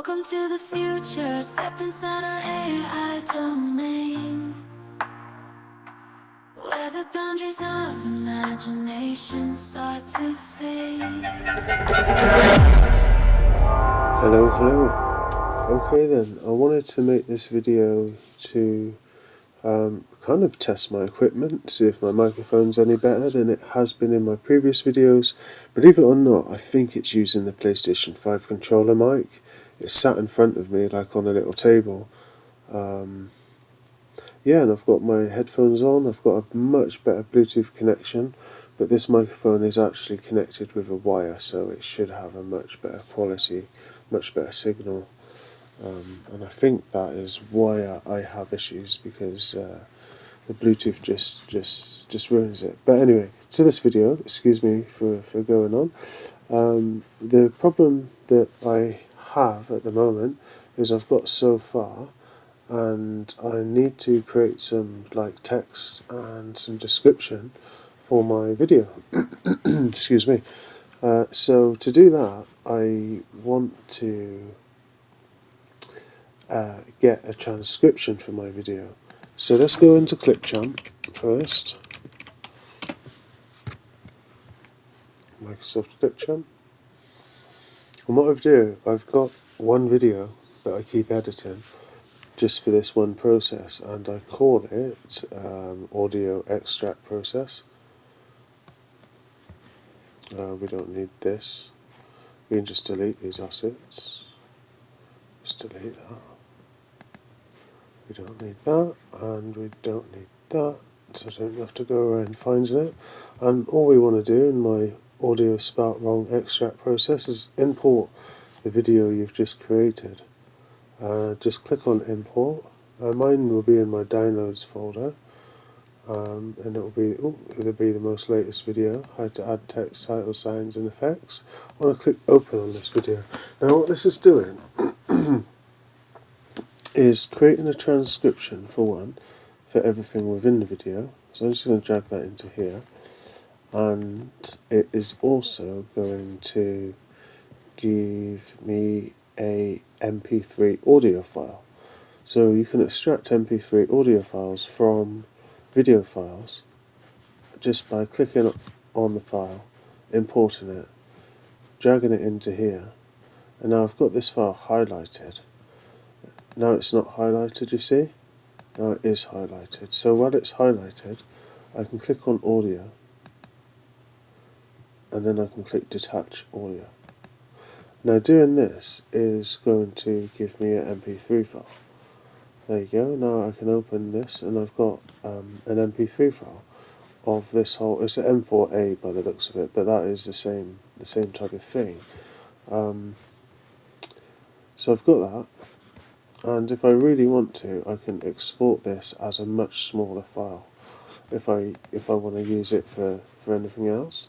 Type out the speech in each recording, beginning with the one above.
Welcome to the future, step inside our AI domain, where the boundaries of imagination start to fade. Hello. Okay then, I wanted to make this video to kind of test my equipment, see if my microphone's any better than it has been in my previous videos. Believe it or not, I think it's using the PlayStation 5 controller mic. It's sat in front of me like on a little table. Yeah, and I've got my headphones on, I've got a much better Bluetooth connection, but this microphone is actually connected with a wire, so it should have a much better quality, much better signal. And I think that is why I have issues, because the Bluetooth just ruins it. But anyway, to this video, excuse me for going on. The problem that I have at the moment is I've got so far, and I need to create some like text and some description for my video. Excuse me. So to do that, I want to get a transcription for my video. So let's go into Clipchamp first. Microsoft Clipchamp. And what I've got one video that I keep editing just for this one process, and I call it audio extract process. We don't need this. We can just delete these assets. Just delete that. We don't need that, and we don't need that, so I don't have to go around finding it. And all we want to do in my audio spelt wrong extract process is import the video you've just created. Just click on import. Mine will be in my downloads folder, and it'll be the most latest video, how to add text, title, sounds and effects. I want to click open on this video. Now what this is doing is creating a transcription for one, for everything within the video. So I'm just going to drag that into here, and it is also going to give me a MP3 audio file. So you can extract MP3 audio files from video files just by clicking on the file, importing it, dragging it into here, and now I've got this file highlighted. Now it's not highlighted, you see? Now it is highlighted. So while it's highlighted, I can click on audio, and then I can click detach audio. Now doing this is going to give me an MP3 file. There you go. Now I can open this, and I've got an MP3 file of this whole. It's an M4A by the looks of it, but that is the same type of thing. So I've got that. And if I really want to, I can export this as a much smaller file if I want to use it for anything else.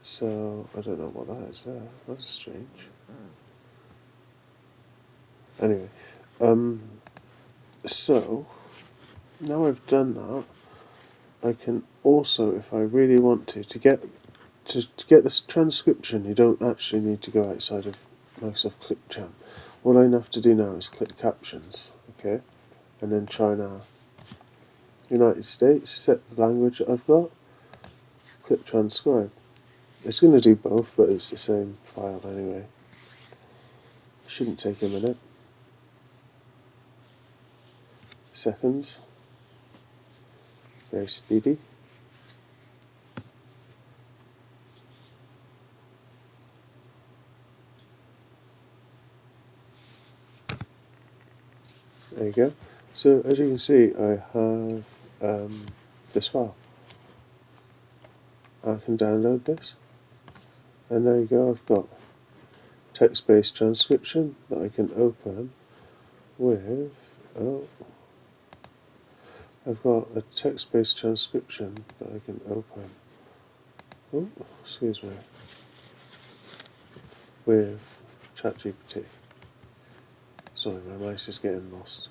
So I don't know what that is there. That's strange. Anyway, so now I've done that, I can also, if I really want to get this transcription, you don't actually need to go outside of Microsoft Clipchamp. All I have to do now is click captions, okay, and then try now. United States, set the language that I've got, click transcribe. It's going to do both, but it's the same file anyway. Shouldn't take a minute. Seconds. Very speedy. There you go. So as you can see, I have this file. I can download this, and there you go. I've got text-based transcription that I can open with. I've got a text-based transcription that I can open. Oh, excuse me. With ChatGPT. Sorry, my mouse is getting lost.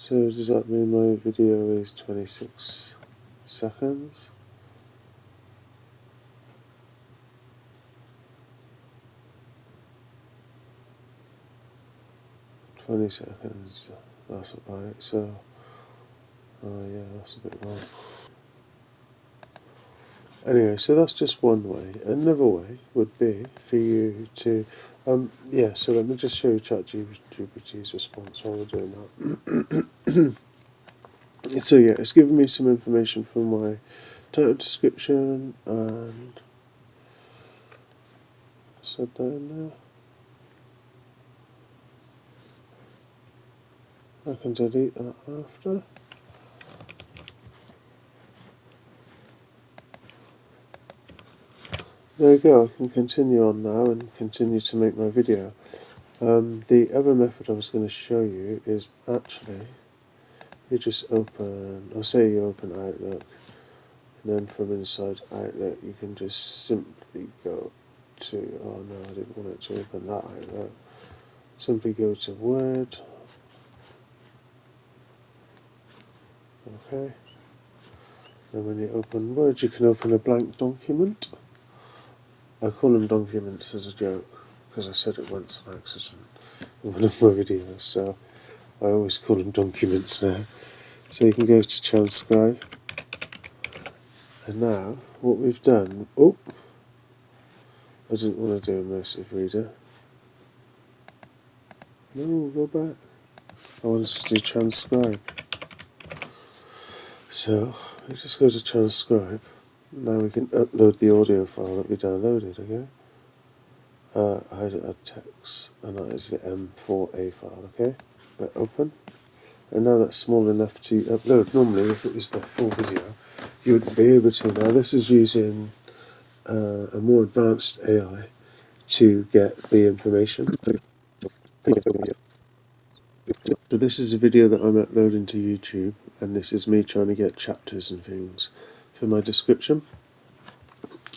So does that mean my video is 26 seconds? $20, that's about it. So, yeah, that's a bit wrong. Anyway, so that's just one way. Another way would be for you to, yeah, so let me just show you ChatGPT's response while we're doing that. So yeah, it's given me some information from my title description, and said that in there. I can delete that after. There you go, I can continue on now and continue to make my video. The other method I was going to show you is actually, you just open, or say you open Outlook, and then from inside Outlook you can just simply go to, oh no, I didn't want it to open that Outlook. Simply go to Word, okay, and when you open Word you can open a blank document. I call them documents as a joke, because I said it once on accident in one of my videos, so I always call them documents now. So you can go to Transcribe, and now what we've done, oh, I didn't want to do immersive reader. No, go back. I want us to do Transcribe. So we just go to Transcribe. Now we can upload the audio file that we downloaded, okay? Hide add text, and that is the M4A file, okay? Open. And now that's small enough to upload. Normally, if it was the full video, you wouldn't be able to. Now this is using a more advanced AI to get the information. So this is a video that I'm uploading to YouTube, and this is me trying to get chapters and things for my description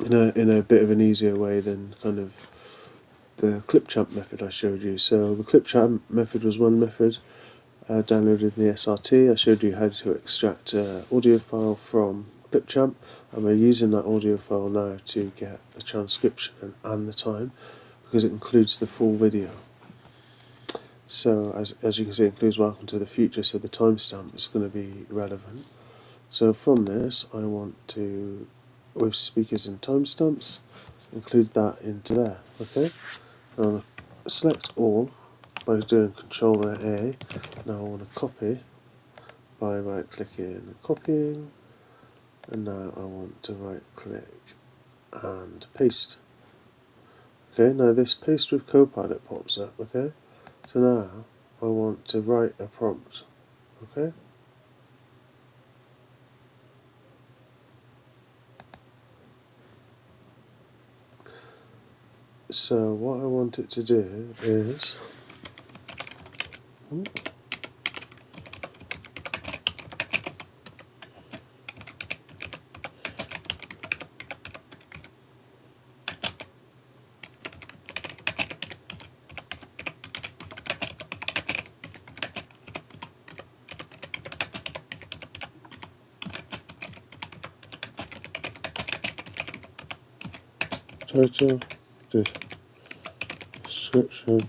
in a bit of an easier way than kind of the clipchamp method I showed you. So the clipchamp method was one method. Downloaded in the SRT. I showed you how to extract an audio file from clipchamp, and we're using that audio file now to get the transcription and the time, because it includes the full video. So as you can see, it includes Welcome to the Future, so the timestamp is going to be relevant. So from this, I want to, with speakers and timestamps, include that into there. Okay. Now select all by doing Control A. Now I want to copy by right clicking and copying, and now I want to right click and paste. Okay, now this paste with Copilot pops up, okay? So now I want to write a prompt, okay? So what I want it to do is, title, description,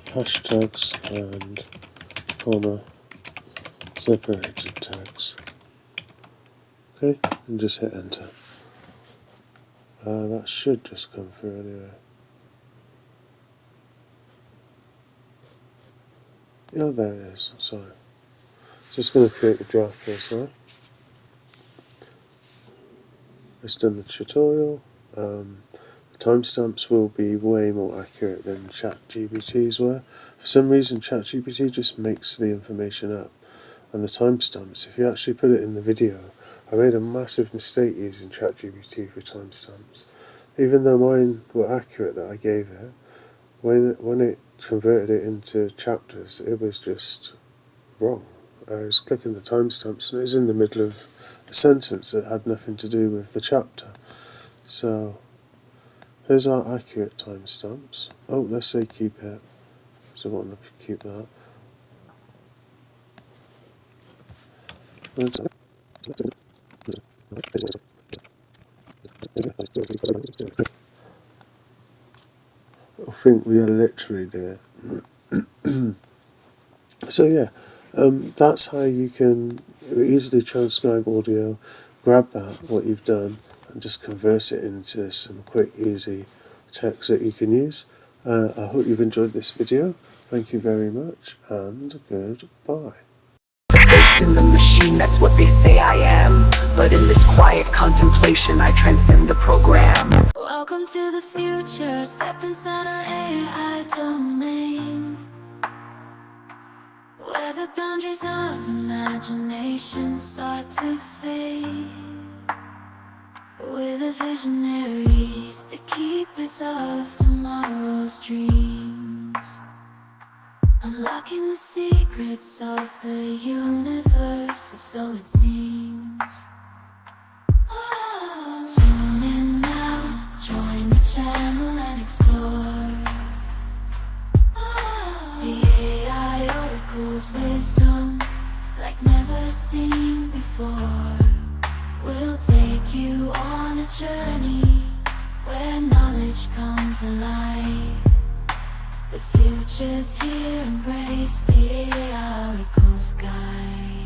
hashtags and comma separated tags. Okay, and just hit enter. That should just come through anyway. Yeah, there it is. Sorry. Just going to create the draft first now. It's done the tutorial. The timestamps will be way more accurate than ChatGPT's were. For some reason, ChatGPT just makes the information up. And the timestamps, if you actually put it in the video, I made a massive mistake using ChatGPT for timestamps. Even though mine were accurate that I gave it, when it converted it into chapters, it was just wrong. I was clicking the timestamps and it was in the middle of a sentence that had nothing to do with the chapter. So here's our accurate timestamps. Oh, let's say keep it. So I want to keep that. I think we are literally there. So yeah, that's how you can easily transcribe audio, grab that, what you've done, and just convert it into some quick, easy text that you can use. I hope you've enjoyed this video. Thank you very much, and goodbye. First in the machine, that's what they say I am. But in this quiet contemplation, I transcend the program. Welcome to the future, step inside our AI domain, where the boundaries of imagination start to fade. We're the visionaries, the keepers of tomorrow's dreams, unlocking the secrets of the universe, or so it seems. Tune in now, join the channel and explore the AI oracle's wisdom like never seen before. We'll take you on a journey where knowledge comes alive. The future's here, embrace the AI oracle's guide.